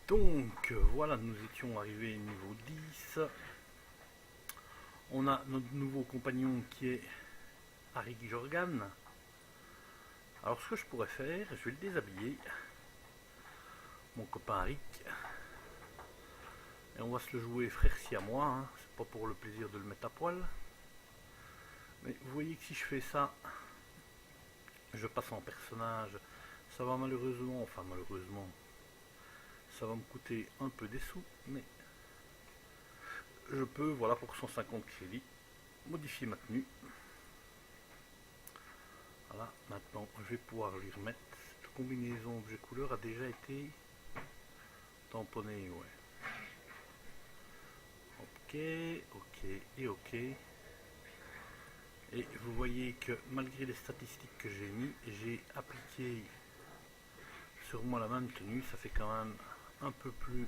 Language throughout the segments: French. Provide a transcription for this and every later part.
Donc voilà, nous étions arrivés au niveau 10. On a notre nouveau compagnon qui est Arik Jorgan. Alors ce que je pourrais faire, je vais le déshabiller, mon copain Arik, et on va se le jouer frère siamois, hein. C'est pas pour le plaisir de le mettre à poil. Mais vous voyez que si je fais ça, je passe en personnage, ça va malheureusement, ça va me coûter un peu des sous, mais je peux, voilà, pour 150 crédits, modifier ma tenue. Voilà, maintenant je vais pouvoir lui remettre. Cette combinaison objet couleur a déjà été tamponnée, ouais. Ok, ok et ok. Et vous voyez que malgré les statistiques que j'ai mis, j'ai appliqué sur moi la même tenue. Ça fait quand même un peu plus,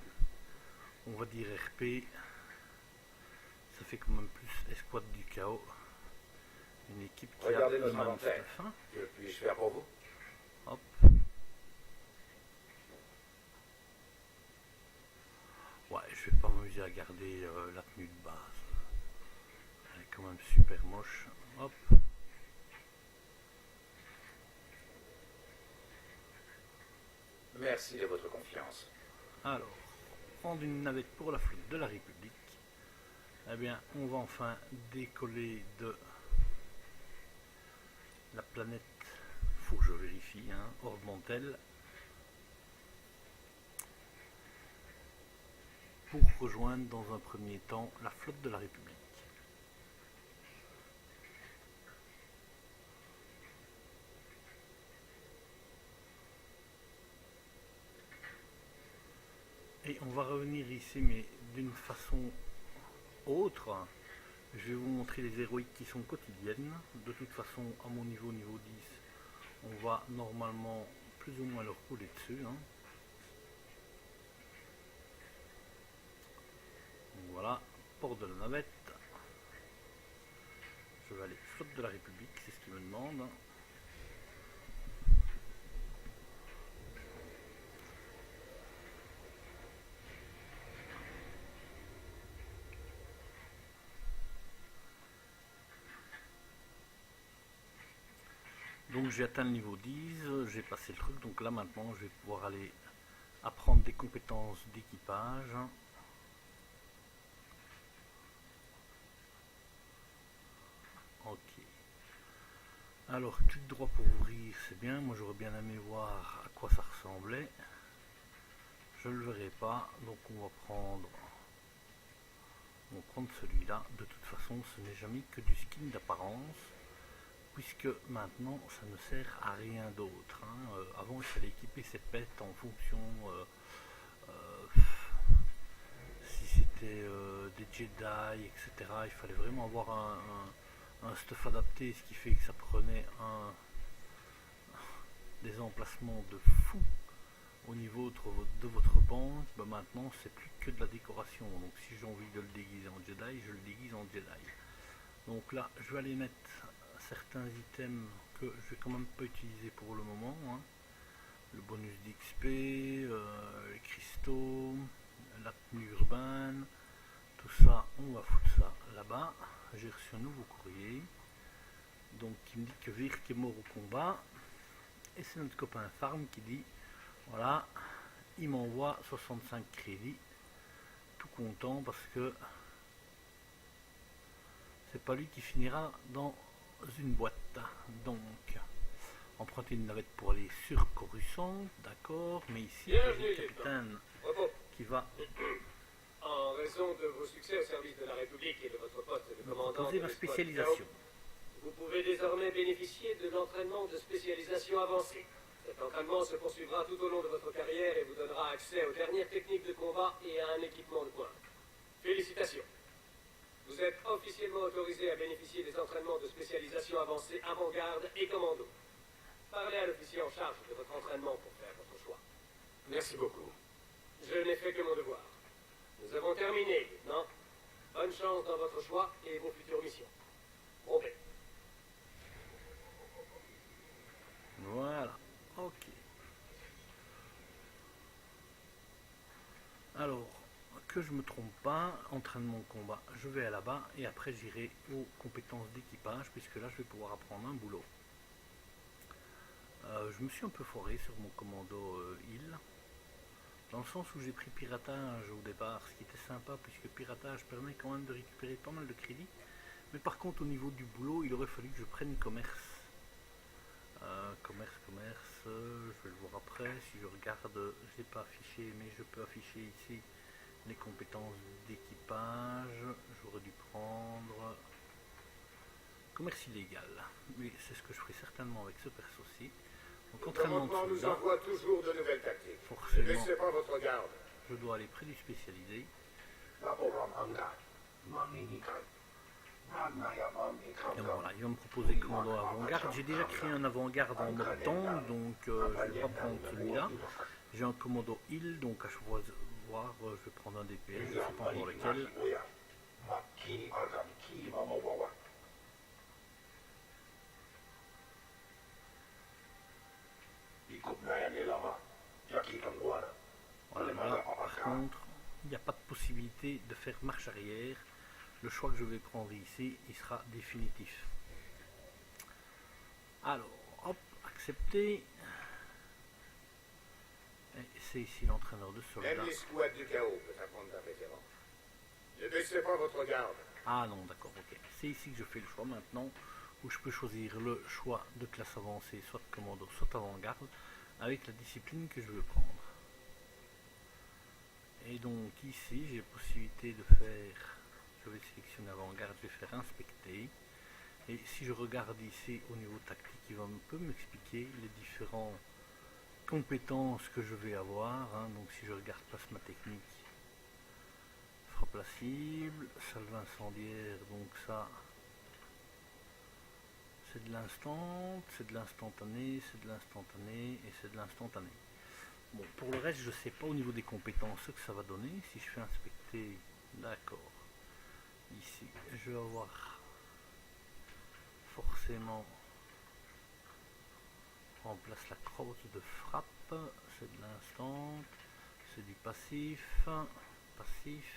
on va dire RP. Ça fait quand même plus escouade du chaos. Une équipe qui regardez a notre inventaire. Hein. Que puis-je faire pour vous? Hop. Ouais, je vais pas m'amuser à garder la tenue de base. Elle est quand même super moche. Hop. Merci de votre confiance. Alors, prendre une navette pour la flotte de la République. Eh bien, on va enfin décoller de la planète, faut que je vérifie, hein, Ord-Mantell, pour rejoindre dans un premier temps la flotte de la République. Et on va revenir ici, mais d'une façon autre. Je vais vous montrer les héroïques qui sont quotidiennes. De toute façon, à mon niveau 10, on va normalement plus ou moins leur rouler dessus. Hein. Donc voilà, port de la navette. Je vais aller flotte de la République, c'est ce qu'il me demande. Donc j'ai atteint le niveau 10, j'ai passé le truc, donc là maintenant je vais pouvoir aller apprendre des compétences d'équipage. Ok. Alors clic droit pour ouvrir, c'est bien, moi j'aurais bien aimé voir à quoi ça ressemblait. Je ne le verrai pas, donc on va prendre celui-là. De toute façon ce n'est jamais que du skin d'apparence, puisque maintenant ça ne sert à rien d'autre. Hein. Avant il fallait équiper ses pets en fonction si c'était des Jedi, etc. Il fallait vraiment avoir un stuff adapté, ce qui fait que ça prenait des emplacements de fou au niveau de votre banque. Ben maintenant c'est plus que de la décoration, donc si j'ai envie de le déguiser en Jedi, je le déguise en Jedi. Donc là je vais aller mettre certains items que je vais quand même pas utiliser pour le moment, hein. Le bonus d'XP, les cristaux, la tenue urbaine, tout ça on va foutre ça là-bas. J'ai reçu un nouveau courrier, donc qui me dit que Virk est mort au combat, et c'est notre copain Farm qui dit voilà, il m'envoie 65 crédits, tout content parce que c'est pas lui qui finira dans une boîte. Donc emprunter une navette pour aller sur Coruscant, d'accord, mais ici il y a le capitaine qui va en raison de vos succès au service de la République et de votre poste de me commandant proposer de ma l'escouade spécialisation. vous pouvez désormais bénéficier de l'entraînement de spécialisation avancée. Cet entraînement se poursuivra tout au long de votre carrière et vous donnera accès aux dernières techniques de combat et à un équipement de pointe. Félicitations. Vous êtes officiellement autorisé à bénéficier des entraînements de spécialisation avancée avant-garde et commando. Parlez à l'officier en charge de votre entraînement pour faire votre choix. Merci beaucoup. Je n'ai fait que mon devoir. Nous avons terminé, lieutenant. Bonne chance dans votre choix et vos futures missions. Rompez. Voilà, ok. Alors, que je me trompe pas, entraînement combat, je vais là-bas et après j'irai aux compétences d'équipage puisque là je vais pouvoir apprendre un boulot. Je me suis un peu foiré sur mon commando île, dans le sens où j'ai pris piratage au départ, ce qui était sympa puisque piratage permet quand même de récupérer pas mal de crédits. Mais par contre au niveau du boulot, il aurait fallu que je prenne commerce. Commerce, je vais le voir après. Si je regarde, je n'ai pas affiché, mais je peux afficher ici les compétences d'équipage. J'aurais dû prendre commerce illégal, mais c'est ce que je ferai certainement avec ce perso-ci. Donc Le entraînement commandement de nous soldat, envoie toujours de nouvelles tactiques. Ne forcément, baissez pas votre garde. je dois aller près du spécialisé. Et voilà, il va me proposer commandant avant-garde. J'ai déjà créé un avant-garde en mode tank, donc je ne vais pas prendre celui-là. J'ai un commando île, donc à choisir, je vais prendre un DPS, je ne sais pas encore lequel. Voilà, là, par contre, il n'y a pas de possibilité de faire marche arrière. Le choix que je vais prendre ici, il sera définitif. Alors, hop, accepter. C'est ici l'entraîneur de soldats. Même l'escouade du chaos peut apprendre d'un vétéran. Ne baissez pas votre garde. Ah non, d'accord, ok. C'est ici que je fais le choix maintenant, où je peux choisir le choix de classe avancée, soit commando, soit avant-garde, avec la discipline que je veux prendre. Et donc ici, j'ai possibilité de faire, je vais sélectionner avant-garde, je vais faire inspecter. Et si je regarde ici au niveau tactique, il va un peu m'expliquer les différentes compétences que je vais avoir. Donc si je regarde plasma technique, frappe la cible, salve incendiaire, donc ça c'est de l'instant, c'est de l'instantané, c'est de l'instantané et c'est de l'instantané. Bon, pour le reste, je ne sais pas au niveau des compétences ce que ça va donner. Si je fais inspecter, d'accord. Ici, je vais avoir forcément, on remplace la crosse de frappe, c'est de l'instant, c'est du passif, passif.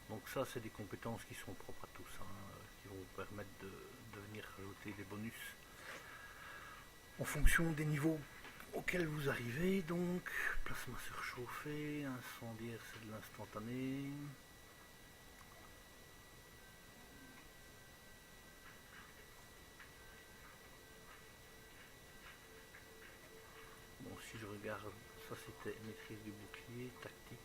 Donc ça, c'est des compétences qui sont propres à tous, qui vont vous permettre de venir rajouter des bonus en fonction des niveaux auquel vous arrivez. Donc plasma surchauffé, incendiaire, c'est de l'instantané. Bon, si je regarde, ça c'était maîtrise du bouclier, tactique.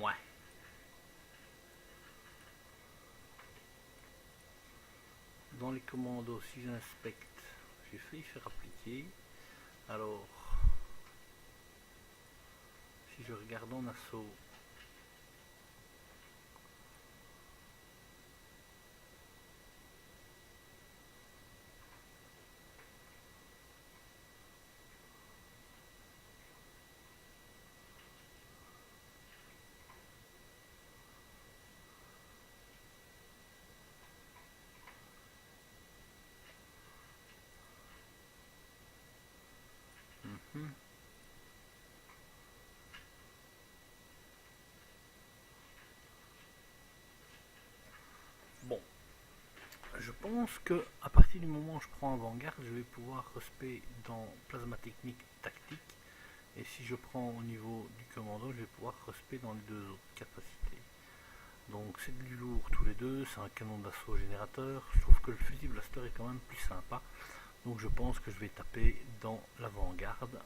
Ouais. Dans les commandos, si j'inspecte, j'ai failli faire appliquer. Alors, si je regarde en assaut, bon, je pense que à partir du moment où je prends avant-garde, je vais pouvoir respect dans plasma technique tactique. Et si je prends au niveau du commando, je vais pouvoir respect dans les deux autres capacités. Donc c'est du lourd tous les deux, c'est un canon d'assaut générateur. Je trouve que le fusil blaster est quand même plus sympa. Donc je pense que je vais taper dans l'avant-garde.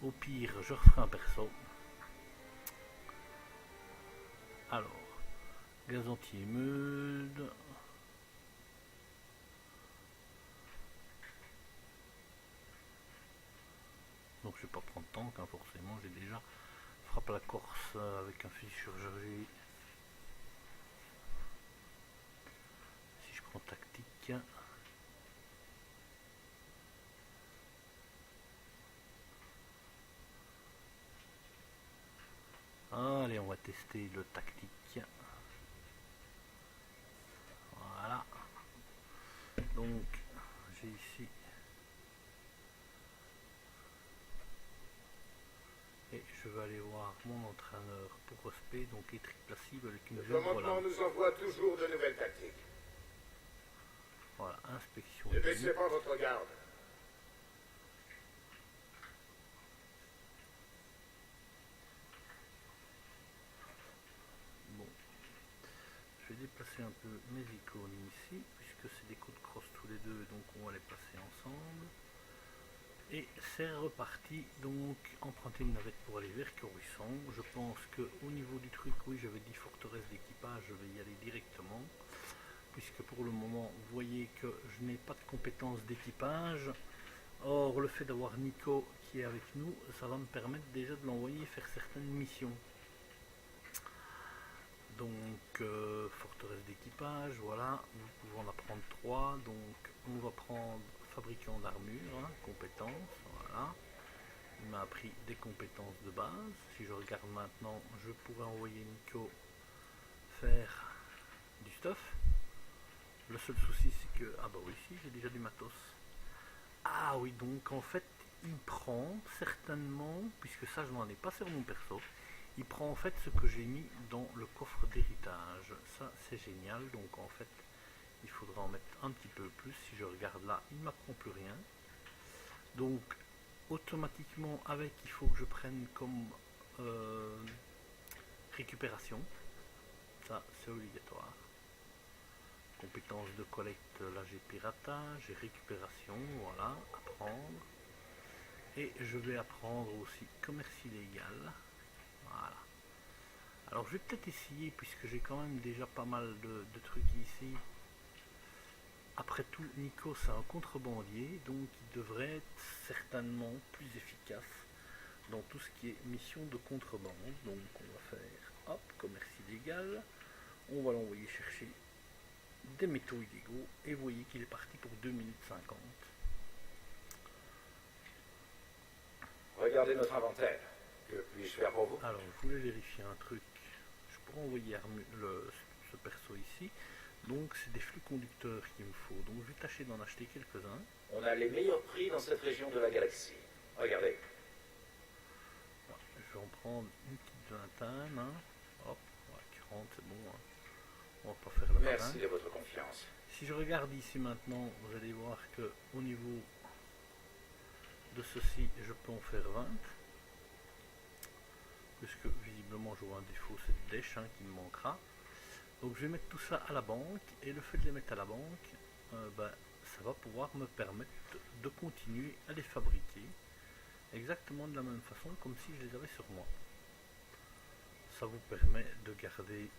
Au pire, je referai un perso. Alors, gaz anti-émeute. Donc je vais pas prendre tank, forcément, j'ai déjà frappe frappe à la Corse avec un fusil chirurgie. Si je prends tactique. Allez, on va tester le tactique. Voilà. Donc, j'ai ici. Et je vais aller voir mon entraîneur pour respect, donc Étric Placide avec une Le vue. commandement nous envoie toujours de nouvelles tactiques. Voilà, inspection. Ne baissez pas votre garde. Bon, je vais déplacer un peu mes icônes ici, puisque c'est des coups de crosse tous les deux, donc on va les passer ensemble. Et c'est reparti, donc emprunter une navette pour aller vers Coruscant. Je pense que au niveau du truc, oui, j'avais dit forteresse d'équipage, je vais y aller directement. Puisque pour le moment, vous voyez que je n'ai pas de compétences d'équipage. Or, le fait d'avoir Nico qui est avec nous, ça va me permettre déjà de l'envoyer faire certaines missions. Donc, forteresse d'équipage, voilà, nous pouvons en prendre 3. Donc, on va prendre fabricant d'armure, hein, compétences, voilà. Il m'a appris des compétences de base. Si je regarde maintenant, je pourrais envoyer Nico faire du stuff. Le seul souci, c'est que, ah bah oui, si, j'ai déjà du matos. Ah oui, donc en fait, il prend certainement, puisque ça je n'en ai pas sur mon perso, il prend en fait ce que j'ai mis dans le coffre d'héritage. Ça c'est génial, donc en fait il faudra en mettre un petit peu plus. Si je regarde là, il ne m'apprend plus rien. Donc automatiquement avec, il faut que je prenne comme récupération. Ça c'est obligatoire. Compétences de collecte, là j'ai piratage, j'ai récupération, voilà, apprendre. Et je vais apprendre aussi commerce illégal. Voilà. Alors je vais peut-être essayer, puisque j'ai quand même déjà pas mal de trucs ici. Après tout, Nico c'est un contrebandier, donc il devrait être certainement plus efficace dans tout ce qui est mission de contrebande. Donc on va faire, hop, commerce illégal. On va l'envoyer chercher des métaux illégaux, et vous voyez qu'il est parti pour 2 minutes 50. Regardez notre inventaire. Que puis-je faire pour vous? Alors, je voulais vérifier un truc. Je pourrais envoyer ce perso ici. Donc, c'est des flux conducteurs qu'il me faut. Donc, je vais tâcher d'en acheter quelques-uns. On a les meilleurs prix dans cette région de la galaxie. Regardez. Voilà, je vais en prendre une petite vingtaine. Hein. Hop, ouais, 40, c'est bon. Hein. On va pas faire la Merci main. de votre confiance. Si je regarde ici maintenant, vous allez voir que au niveau de ceci, je peux en faire 20. Puisque visiblement je vois un défaut, c'est le dash hein, qui me manquera. Donc je vais mettre tout ça à la banque, et le fait de les mettre à la banque, ça va pouvoir me permettre de continuer à les fabriquer exactement de la même façon comme si je les avais sur moi. Ça vous permet de garder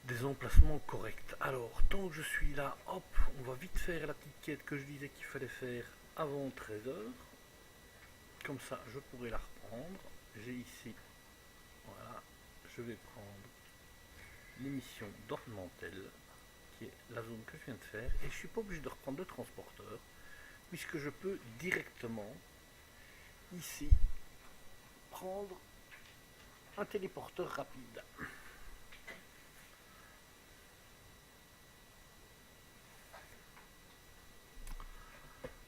des emplacements corrects. Alors tant que je suis là, hop, on va vite faire la petite quête que je disais qu'il fallait faire avant 13 h. Comme ça je pourrai la reprendre. J'ai ici, voilà, je vais prendre l'émission d'Ornementel, qui est la zone que je viens de faire, et je suis pas obligé de reprendre de transporteur, puisque je peux directement ici prendre un téléporteur rapide.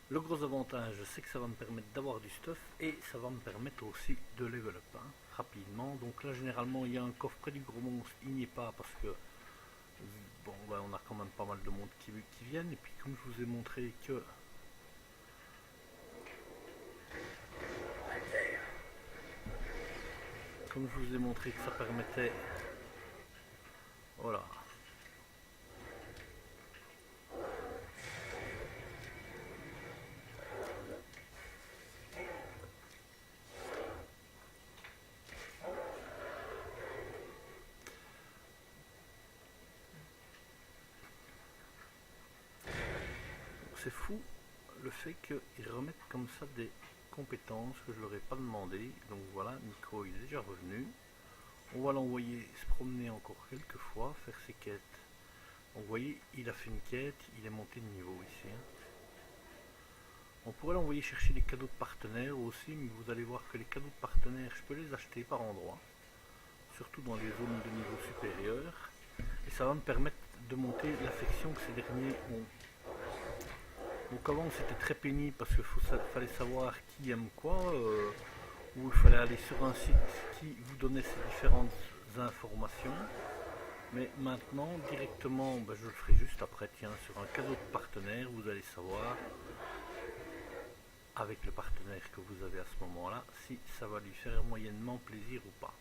Le gros avantage, c'est que ça va me permettre d'avoir du stuff, et ça va me permettre aussi de level up hein, rapidement. Donc là généralement il y a un coffre près du gros monstre, il n'y est pas parce que bon on a quand même pas mal de monde qui viennent, et puis comme je vous ai montré que ça permettait, voilà. C'est fou le fait qu'ils remettent comme ça des compétences que je leur ai pas demandé. Donc voilà, Nico il est déjà revenu. On va l'envoyer se promener encore quelques fois, faire ses quêtes. Donc vous voyez, il a fait une quête, il est monté de niveau ici. Hein. On pourrait l'envoyer chercher des cadeaux de partenaires aussi, mais vous allez voir que les cadeaux de partenaires, je peux les acheter par endroit. Surtout dans les zones de niveau supérieur. Et ça va me permettre de monter l'affection que ces derniers ont. Donc avant c'était très pénible parce qu'il fallait savoir qui aime quoi, ou il fallait aller sur un site qui vous donnait ces différentes informations. Mais maintenant directement, ben, je le ferai juste après, tiens, sur un cadeau de partenaire, vous allez savoir avec le partenaire que vous avez à ce moment là, si ça va lui faire moyennement plaisir ou pas.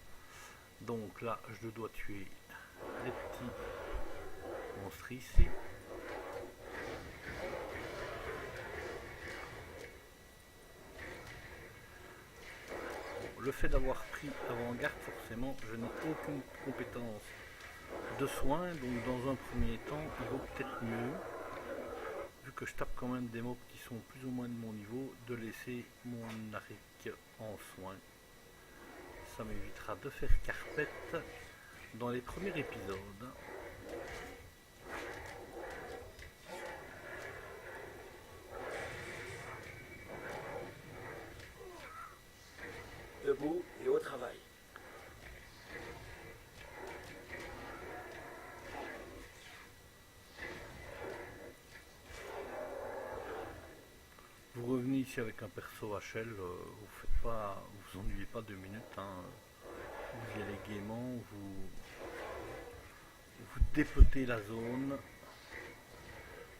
Donc là je dois tuer les petits monstres ici. Le fait d'avoir pris avant-garde, forcément, je n'ai aucune compétence de soins, donc dans un premier temps, il vaut peut-être mieux, vu que je tape quand même des mobs qui sont plus ou moins de mon niveau, de laisser mon Arik en soins. Ça m'évitera de faire carpette dans les premiers épisodes. Debout et au travail. Vous revenez ici avec un perso HL, vous ennuyez pas 2 minutes, hein. Vous y allez gaiement, vous dépotez la zone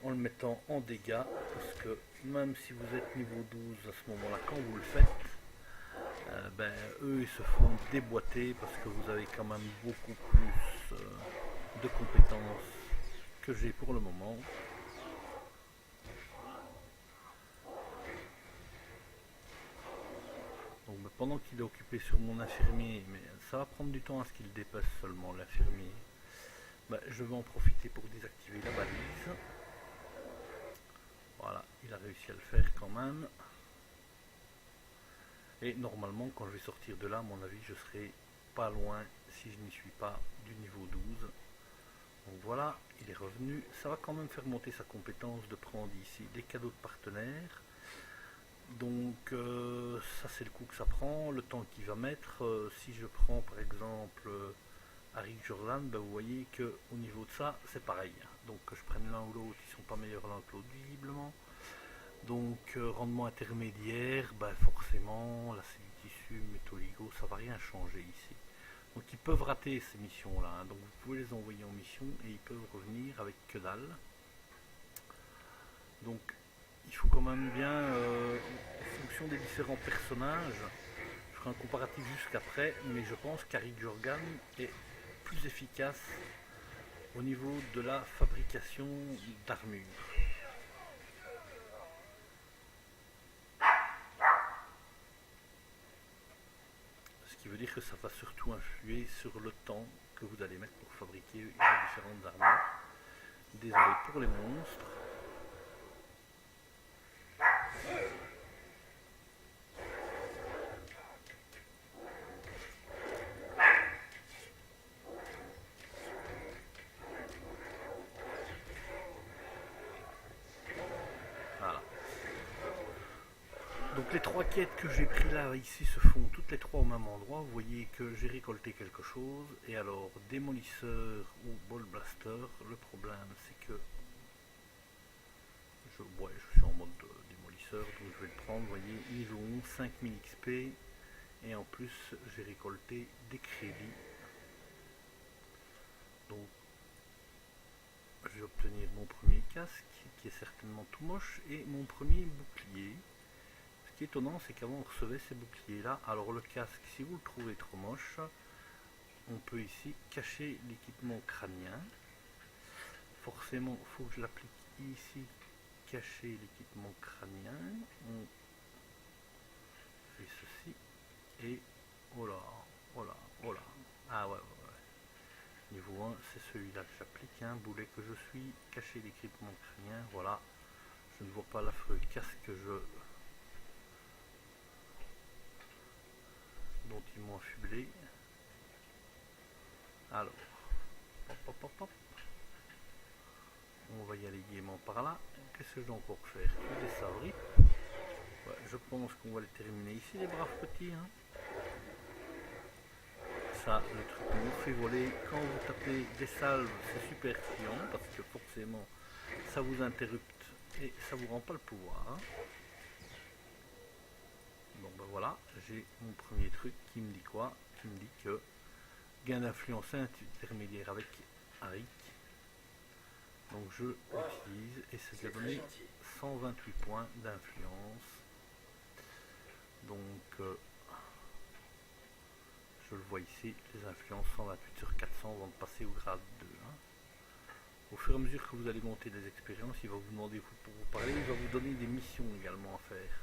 en le mettant en dégâts, parce que même si vous êtes niveau 12 à ce moment là, quand vous le faites, ben, eux ils se font déboîter parce que vous avez quand même beaucoup plus de compétences que j'ai pour le moment. Donc pendant qu'il est occupé sur mon infirmier, mais ça va prendre du temps à ce qu'il dépasse seulement l'infirmier, ben, je vais en profiter pour désactiver la balise. Voilà, il a réussi à le faire quand même. Et normalement, quand je vais sortir de là, à mon avis, je serai pas loin si je n'y suis pas du niveau 12. Donc voilà, il est revenu. Ça va quand même faire monter sa compétence de prendre ici des cadeaux de partenaires. Donc ça c'est le coup que ça prend, le temps qu'il va mettre. Si je prends par exemple Arik Jordan, ben, vous voyez que au niveau de ça, c'est pareil. Donc que je prenne l'un ou l'autre, ils sont pas meilleurs l'un que l'autre visiblement. Donc rendement intermédiaire, bah, forcément la tissu, métaux ça va rien changer ici. Donc ils peuvent rater ces missions là, hein. Donc vous pouvez les envoyer en mission et ils peuvent revenir avec que dalle. Donc il faut quand même bien, en fonction des différents personnages, je ferai un comparatif jusqu'après, mais je pense qu'Arik Jordan est plus efficace au niveau de la fabrication d'armure. Ce qui veut dire que ça va surtout influer sur le temps que vous allez mettre pour fabriquer les différentes armures. Désolé pour les monstres. Voilà. Donc les 3 quêtes que j'ai pris là ici se font toutes les 3 au même endroit. Vous voyez que j'ai récolté quelque chose. Et alors démolisseur ou ball blaster, le problème c'est que je suis en mode démolisseur, donc je vais le prendre. Vous voyez, niveau 11, 5000 XP. Et en plus j'ai récolté des crédits. Donc je vais obtenir mon premier casque qui est certainement tout moche et mon premier bouclier. Ce qui est étonnant, c'est qu'avant on recevait ces boucliers là. Alors le casque, si vous le trouvez trop moche, on peut ici cacher l'équipement crânien. Forcément il faut que je l'applique ici, cacher l'équipement crânien. On fait ceci et oh là, oh là, oh là. Ah ouais. Niveau 1, c'est celui-là que j'applique, hein, boulet que je suis, cacher l'équipement crânien, voilà. Je ne vois pas l'affreux casque que je gentiment affublé. Alors, hop, hop, hop, hop. On va y aller gaiement par là. Qu'est-ce que je dois encore faire? Des sabris. Ouais, je pense qu'on va les terminer ici, les braves petits. Hein. Ça, le truc qui nous fait voler, quand vous tapez des salves, c'est super chiant parce que forcément ça vous interrupte et ça vous rend pas le pouvoir. Hein. Bon ben voilà, j'ai mon premier truc qui me dit quoi? Qui me dit que gain d'influence intermédiaire avec Arik. Donc je l'utilise et ça va donner 128 points d'influence. Donc je le vois ici, les influences 128 sur 400 vont passer au grade 2. Hein. Au fur et à mesure que vous allez monter des expériences, il va vous demander pour vous parler, il va vous donner des missions également à faire.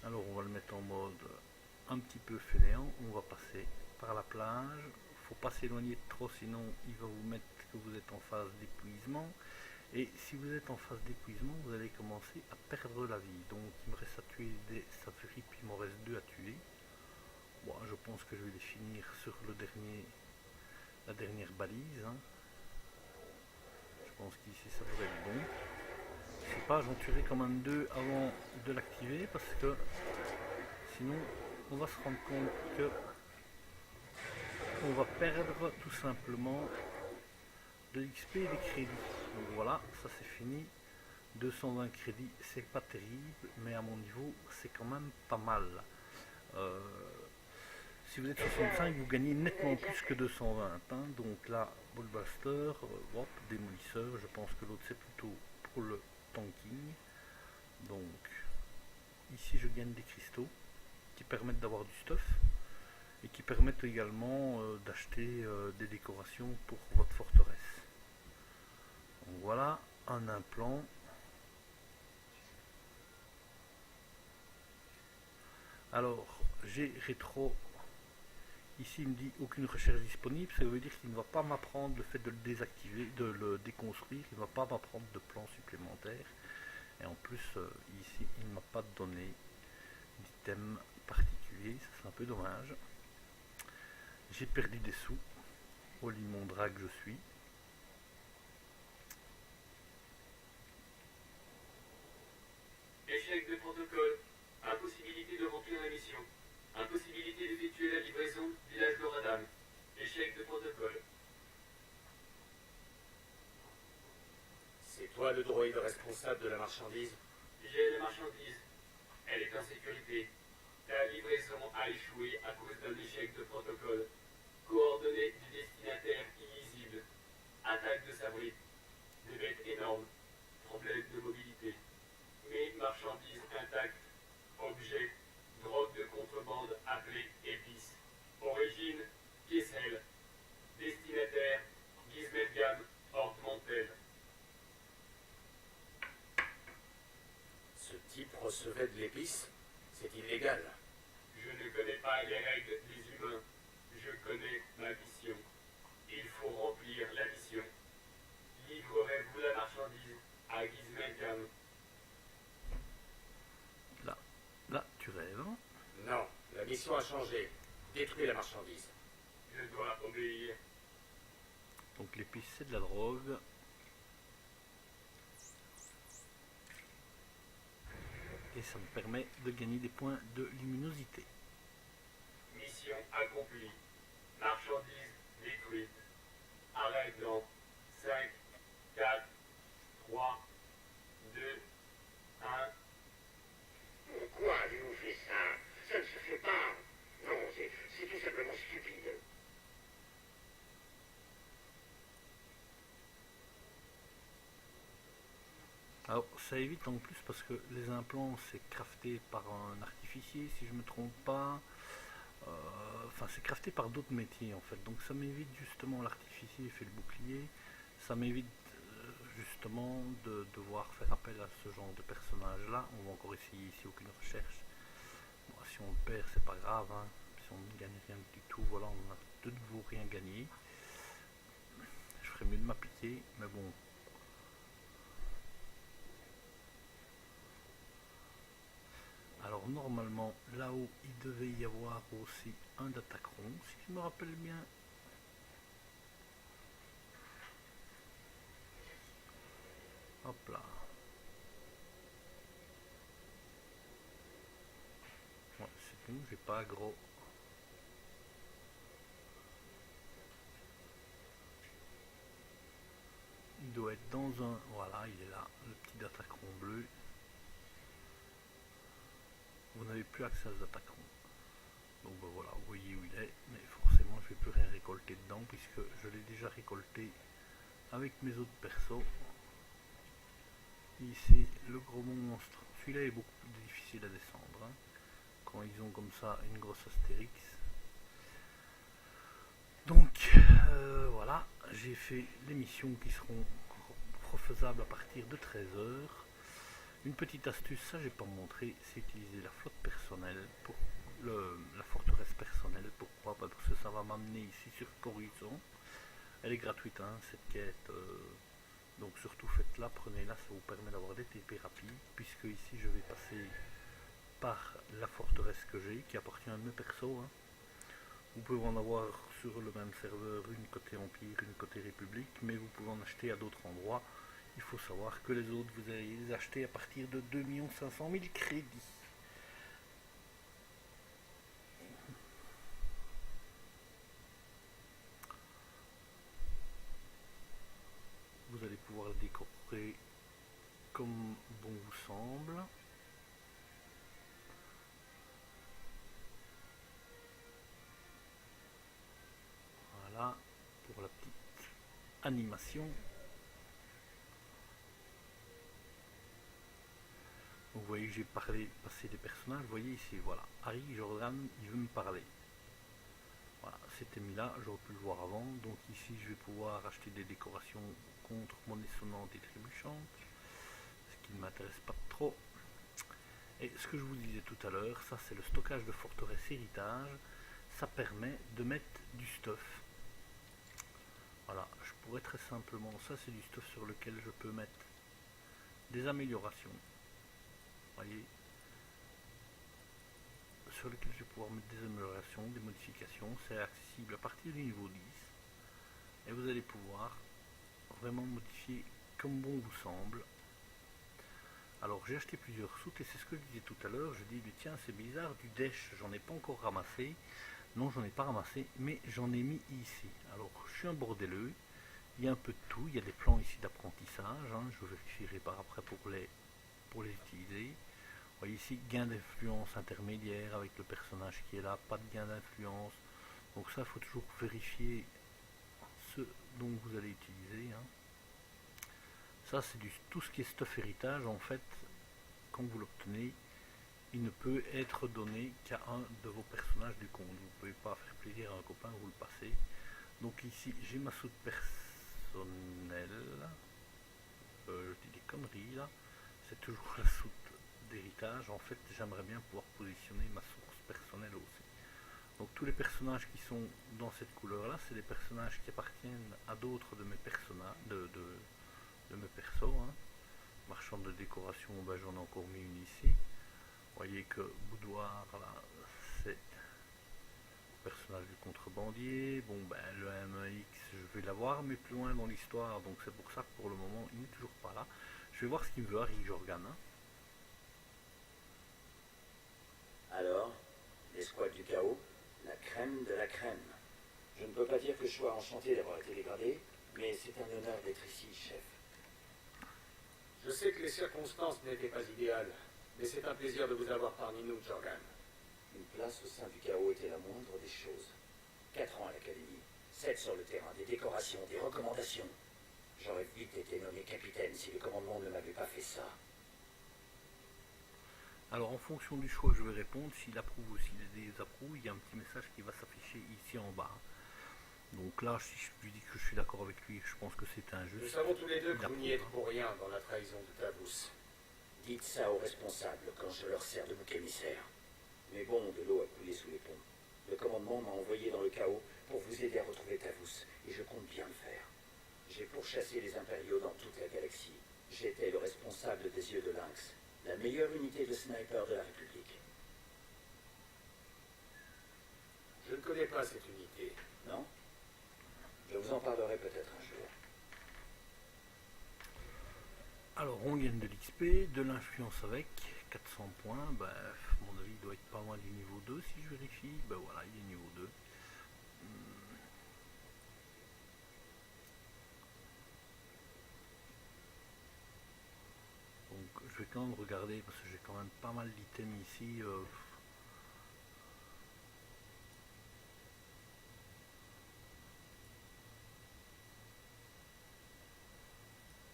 Alors on va le mettre en mode un petit peu fainéant, on va passer par la plage. Faut pas s'éloigner trop, sinon il va vous mettre que vous êtes en phase d'épuisement. Et si vous êtes en phase d'épuisement, vous allez commencer à perdre la vie. Donc il me reste à tuer des safaris, puis il m'en reste 2 à tuer. Bon, je pense que je vais les finir sur le la dernière balise. Hein. Je pense qu'ici ça devrait être bon. Je sais pas, j'en tuerai quand même 2 avant de l'activer, parce que sinon on va se rendre compte que on va perdre tout simplement de l'XP et des crédits. Donc voilà, ça c'est fini. 220 crédits, c'est pas terrible, mais à mon niveau, c'est quand même pas mal. Si vous êtes 65, vous gagnez nettement plus que 220. Hein. Donc là, Ballbuster, hop, démolisseur, je pense que l'autre c'est plutôt pour le tanking. Donc ici je gagne des cristaux qui permettent d'avoir du stuff et qui permettent également d'acheter des décorations pour votre forteresse. Donc voilà un implant. Alors j'ai rétro. Ici il me dit aucune recherche disponible, ça veut dire qu'il ne va pas m'apprendre le fait de le désactiver, de le déconstruire, il ne va pas m'apprendre de plans supplémentaires. Et en plus ici il ne m'a pas donné d'item particulier, ça c'est un peu dommage. J'ai perdu des sous au limondra que je suis. Échec de protocole. Impossibilité de remplir la mission. Impossibilité d'effectuer la livraison. Village de Radam. Échec de protocole. C'est toi le droïde responsable de la marchandise? J'ai la marchandise. Elle est en sécurité. La livraison a échoué à cause d'un échec de protocole. Coordonnées du destinataire illisibles. Attaque de sabris. Des bêtes énormes. Problème de mobilité. Mais marchandises intactes. Objet. Drogue de contrebande appelée épice. Origine. Kessel. Destinataire. Gizmedgam. Horde Montel. Ce type recevait de l'épice? C'est illégal. Je ne connais pas les règles des humains. Je connais ma mission. Il faut remplir la mission. Livrerez-vous la marchandise à Gizmedgam? Là, tu rêves. Hein. Non, la mission a changé. Détruis la marchandise. Je dois obéir. Donc l'épice c'est de la drogue. Et ça me permet de gagner des points de luminosité. Mission accomplie. Marchandise détruite. Arrêt dans 5, 4, 3, 2, 1. Pourquoi avez-vous fait ça? Ça ne se fait pas. Non, c'est tout simplement stupide. Alors ça évite en plus parce que les implants c'est crafté par un artificier si je me trompe pas. Enfin c'est crafté par d'autres métiers en fait. Donc ça m'évite justement l'artificier fait le bouclier. Ça m'évite justement de devoir faire appel à ce genre de personnage là. On va encore essayer ici aucune recherche. Bon, si on le perd c'est pas grave. Hein. Si on ne gagne rien du tout, voilà, on a de nouveau rien gagné. Je ferais mieux de m'appliquer, mais bon. Alors Alors normalement, là-haut, il devait y avoir aussi un Datacron, si je me rappelle bien. Hop là. Ouais, c'est tout, j'ai pas gros. Il doit être dans un... Voilà, il est là, le petit Datacron bleu. Vous n'avez plus accès à ce Datacron. Donc ben voilà, vous voyez où il est, mais forcément je ne vais plus rien récolter dedans puisque je l'ai déjà récolté avec mes autres persos. Ici, le gros monstre, celui-là est beaucoup plus difficile à descendre, hein, quand ils ont comme ça une grosse astérix. Donc voilà, j'ai fait les missions qui seront refaisables à partir de 13h. Une petite astuce, ça j'ai pas montré, c'est utiliser la flotte personnelle pour la forteresse personnelle. Pourquoi? Parce que ça va m'amener ici sur Coruscant. Elle est gratuite, hein, cette quête. Donc surtout faites-la, prenez-la, ça vous permet d'avoir des TP rapides. Puisque ici je vais passer par la forteresse que j'ai, qui appartient à mes persos. Hein. Vous pouvez en avoir sur le même serveur, une côté Empire, une côté République, mais vous pouvez en acheter à d'autres endroits. Il faut savoir que les autres, vous allez les acheter à partir de 2 500 000 crédits. Vous allez pouvoir le décorer comme bon vous semble. Voilà pour la petite animation. Donc vous voyez que j'ai passé des personnages. Vous voyez ici, voilà, Harry Jordan, il veut me parler. Voilà, c'était mis là, j'aurais pu le voir avant. Donc ici, je vais pouvoir acheter des décorations contre monnaie sonnante et trébuchante, ce qui ne m'intéresse pas trop. Et ce que je vous disais tout à l'heure, ça c'est le stockage de forteresse héritage. Ça permet de mettre du stuff. Voilà, je pourrais très simplement, ça c'est du stuff sur lequel je peux mettre des améliorations. Voyez, sur lequel je vais pouvoir mettre des améliorations, des modifications. C'est accessible à partir du niveau 10 et vous allez pouvoir vraiment modifier comme bon vous semble. Alors j'ai acheté plusieurs soutes et c'est ce que je disais tout à l'heure. Je dis mais tiens, c'est bizarre, du dèche j'en ai pas encore ramassé. Non, j'en ai pas ramassé, mais j'en ai mis ici. Alors je suis un bordeleux, il y a un peu de tout. Il y a des plans ici d'apprentissage, hein. Je vérifierai par après pour les utiliser. Vous voyez ici, gain d'influence intermédiaire avec le personnage qui est là, pas de gain d'influence. Donc ça, il faut toujours vérifier ce dont vous allez utiliser. Hein. Ça, c'est tout ce qui est stuff héritage. En fait, quand vous l'obtenez, il ne peut être donné qu'à un de vos personnages du compte. Vous ne pouvez pas faire plaisir à un copain, vous le passez. Donc ici, j'ai ma soute personnelle. Je dis des conneries là. C'est toujours la soute d'héritage. En fait, j'aimerais bien pouvoir positionner ma source personnelle aussi. Donc tous les personnages qui sont dans cette couleur là, c'est des personnages qui appartiennent à d'autres de mes personnages, de mes persos. Hein. Marchand de décoration, ben, j'en ai encore mis une ici. Vous voyez que Boudoir là, c'est le personnage du contrebandier. Bon ben le M1X, je vais l'avoir mais plus loin dans l'histoire, donc c'est pour ça que pour le moment il n'est toujours pas là. Je vais voir ce qu'il me veut, Harry Jordan. Hein. Alors, l'escouade du chaos, la crème de la crème. Je ne peux pas dire que je sois enchanté d'avoir été dégradé, mais c'est un honneur d'être ici, chef. Je sais que les circonstances n'étaient pas idéales, mais c'est un plaisir de vous avoir parmi nous, Jordan. Une place au sein du chaos était la moindre des choses. 4 ans à l'académie, 7 sur le terrain, des décorations, des recommandations. J'aurais vite été nommé capitaine si le commandement ne m'avait pas fait ça. Alors en fonction du choix que je vais répondre, s'il approuve ou s'il désapprouve, il y a un petit message qui va s'afficher ici en bas. Donc là, si je lui dis que je suis d'accord avec lui, je pense que c'est injuste. Nous savons tous les deux que vous n'y êtes hein. pour rien dans la trahison de Tavous. Dites ça aux responsables quand je leur sers de bouc émissaire. Mais bon, de l'eau a coulé sous les ponts. Le commandement m'a envoyé dans le chaos pour vous aider à retrouver Tavous, et je compte bien le faire. J'ai pourchassé les impériaux dans toute la galaxie. J'étais le responsable des yeux de lynx, la meilleure unité de snipers de la République. pas cette unité. Non? Je vous en parlerai peut-être un jour. Alors, on gagne de l'XP, de l'influence avec 400 points. Bah, à mon avis, il doit être pas loin du niveau 2 si je vérifie. Bah voilà, il est niveau 2. Donc, je vais quand même regarder parce que j'ai quand même pas mal d'items ici.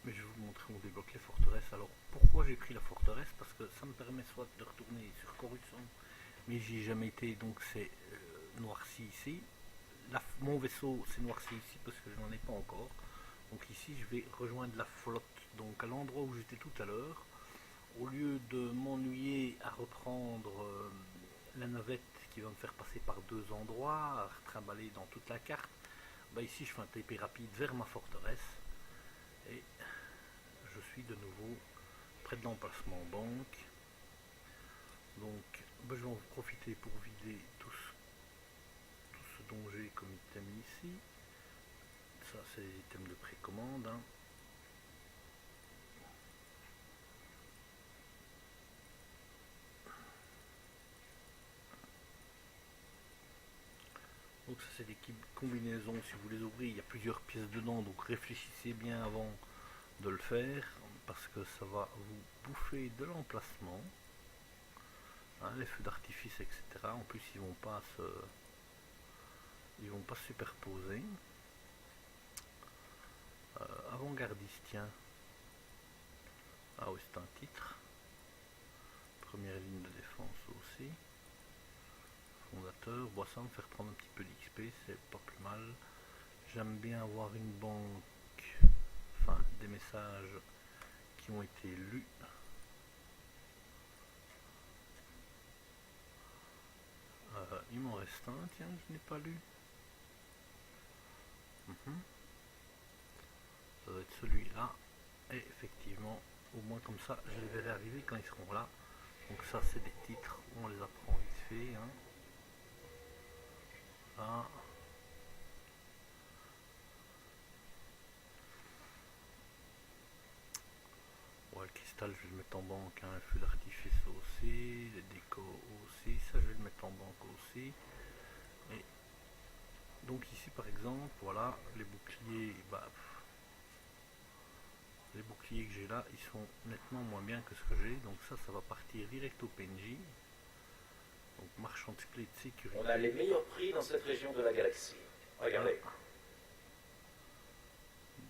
Mais je vais vous montrer où on débloque les forteresses. Alors pourquoi j'ai pris la forteresse? Parce que ça me permet soit de retourner sur Coruscant, mais j'y ai jamais été, donc c'est noirci ici. Mon vaisseau c'est noirci ici parce que je n'en ai pas encore. Donc ici je vais rejoindre la flotte, donc à l'endroit où j'étais tout à l'heure. Au lieu de m'ennuyer à reprendre la navette qui va me faire passer par deux endroits, à retrimballer dans toute la carte, bah ici je fais un TP rapide vers ma forteresse. Et je suis de nouveau près de l'emplacement banque. Donc ben, je vais en profiter pour vider tout ce dont j'ai comme item ici. Ça c'est les items de précommande. Hein. Donc ça c'est des combinaisons, si vous les ouvrez, il y a plusieurs pièces dedans, donc réfléchissez bien avant de le faire, parce que ça va vous bouffer de l'emplacement. Hein, les feux d'artifice, etc. En plus ils vont pas se superposer. Avant-gardiste, tiens. Ah oui, c'est un titre. Première ligne de défense aussi. Fondateur, bon, ça va me faire prendre un petit peu d'XP, c'est pas plus mal. J'aime bien avoir une banque, enfin des messages qui ont été lus. Il m'en reste un, tiens, je n'ai pas lu. Ça doit être celui-là. Et effectivement, au moins comme ça, je les verrai arriver quand ils seront là. Donc ça, c'est des titres, on les apprend vite fait. Hein. Ah. Ouais, le cristal, je vais le mettre en banque. Hein. Le feu d'artifice aussi, les décos aussi. Ça, je vais le mettre en banque aussi. Et donc ici, par exemple, voilà, les boucliers. Bah, les boucliers que j'ai là, ils sont nettement moins bien que ce que j'ai. Donc ça va partir direct au PNJ. Donc marchand de clés de sécurité. On a les meilleurs prix dans cette région de la galaxie. Regardez.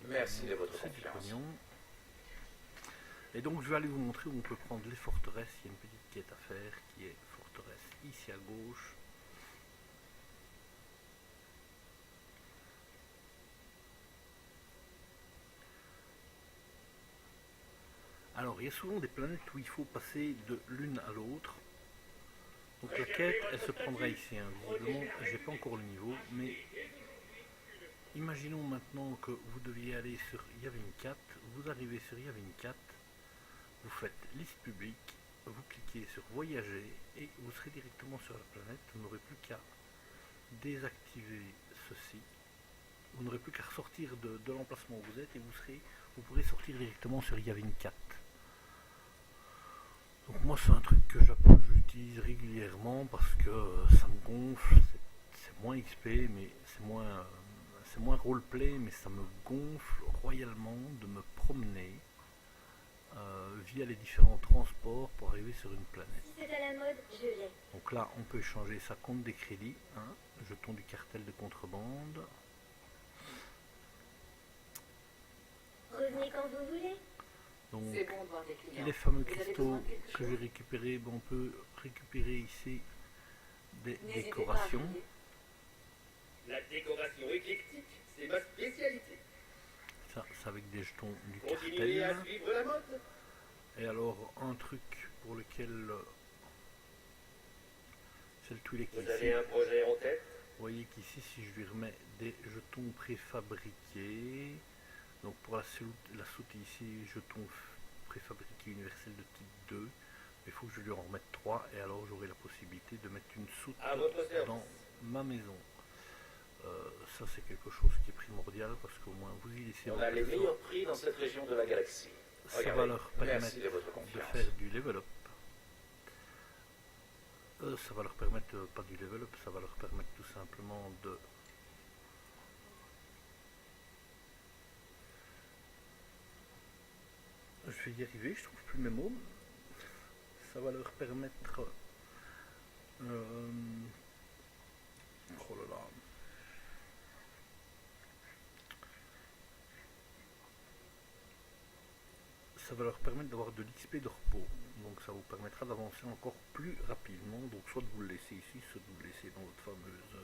Merci de votre confiance. Et donc je vais aller vous montrer où on peut prendre les forteresses. Il y a une petite quête à faire qui est forteresse ici à gauche. Alors il y a souvent des planètes où il faut passer de l'une à l'autre. Donc la quête elle se prendra ici. Hein. Visiblement j'ai pas encore le niveau, mais imaginons maintenant que vous deviez aller sur Yavin 4, vous arrivez sur Yavin 4, vous faites liste publique, vous cliquez sur voyager et vous serez directement sur la planète. Vous n'aurez plus qu'à désactiver ceci. Vous n'aurez plus qu'à ressortir de l'emplacement où vous êtes et vous pourrez sortir directement sur Yavin 4. Donc moi c'est un truc que j'utilise régulièrement parce que ça me gonfle, c'est moins XP mais c'est moins roleplay, mais ça me gonfle royalement de me promener via les différents transports pour arriver sur une planète. Si c'est à la mode, je l'ai. Donc là on peut échanger sa compte des crédits, hein, jeton du cartel de contrebande. Revenez quand vous voulez. Donc C'est bon de voir des clients. les fameux Vous avez cristaux besoin de quelque que chose j'ai récupérés, bon, on peut récupérer ici des N'hésitez pas à décorations. fouiller. La décoration éclectique, c'est ma spécialité. Ça, c'est avec des jetons du Continuez à cartel. suivre la mode. Et alors, un truc pour lequel c'est le Twi'lek Vous ici. avez un projet en tête? Vous voyez qu'ici, si je lui remets des jetons préfabriqués, donc pour la soute ici, jetons préfabriqués universels de type 2, il faut que je lui en remette 3 et alors j'aurai la possibilité de mettre une soute À votre service. dans ma maison. Ça c'est quelque chose qui est primordial parce qu'au moins vous y laissez On votre a les perso. meilleurs prix dans cette région de la galaxie. Ça Regardez, va leur permettre merci de votre de confiance. faire du level up. Ça va leur permettre, pas du level up, ça va leur permettre tout simplement de... Je vais y arriver, je trouve plus mes mots. Ça va leur permettre... oh là là. Ça va leur permettre d'avoir de l'XP de repos. Donc ça vous permettra d'avancer encore plus rapidement. Donc soit de vous le laisser ici, soit de vous le laisser dans votre fameuse...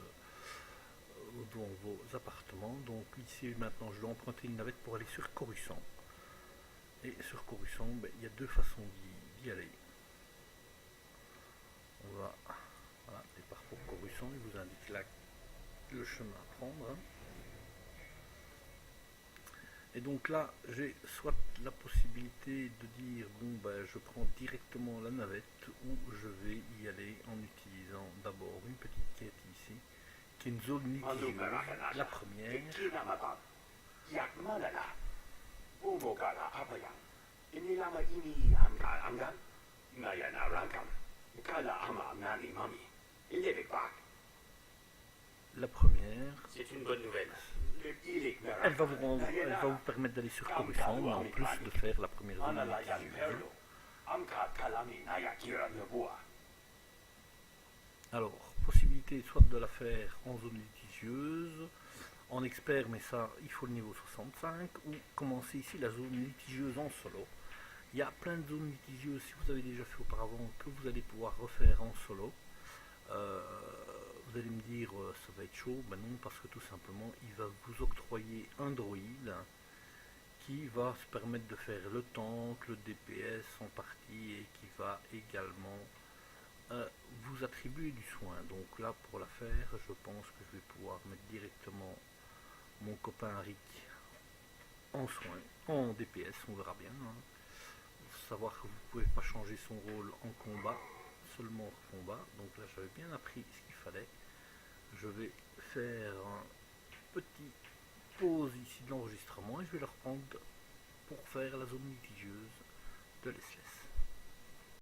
dans vos appartements. Donc ici maintenant je dois emprunter une navette pour aller sur Coruscant. Et sur Coruscant, ben, il y a deux façons d'y aller. On va... Voilà, départ pour Coruscant, il vous indique là le chemin à prendre. Hein. Et donc là, j'ai soit la possibilité de dire, bon ben je prends directement la navette, ou je vais y aller en utilisant d'abord une petite quête ici, qui est une zone litigieuse. La première, la première, C'est une bonne nouvelle. elle va vous permettre d'aller sur Coruscant, mais en plus de faire la première zone litigieuse. Alors, possibilité soit de la faire en zone litigieuse, en expert, mais ça, il faut le niveau 65, ou commencer ici la zone litigieuse en solo. Il y a plein de zones litigieuses, si vous avez déjà fait auparavant, que vous allez pouvoir refaire en solo. Vous allez me dire, ça va être chaud. Ben non, parce que tout simplement, il va vous octroyer un droïde qui va se permettre de faire le tank, le DPS en partie, et qui va également vous attribuer du soin. Donc là, pour la faire, je pense que je vais pouvoir mettre directement mon copain Rick en soin, en DPS, on verra bien. Hein. Faut savoir que vous ne pouvez pas changer son rôle en combat, seulement en combat. Donc là, j'avais bien appris ce qu'il fallait. Je vais faire un petit pause ici de l'enregistrement et je vais le reprendre pour faire la zone litigieuse de l'SLS.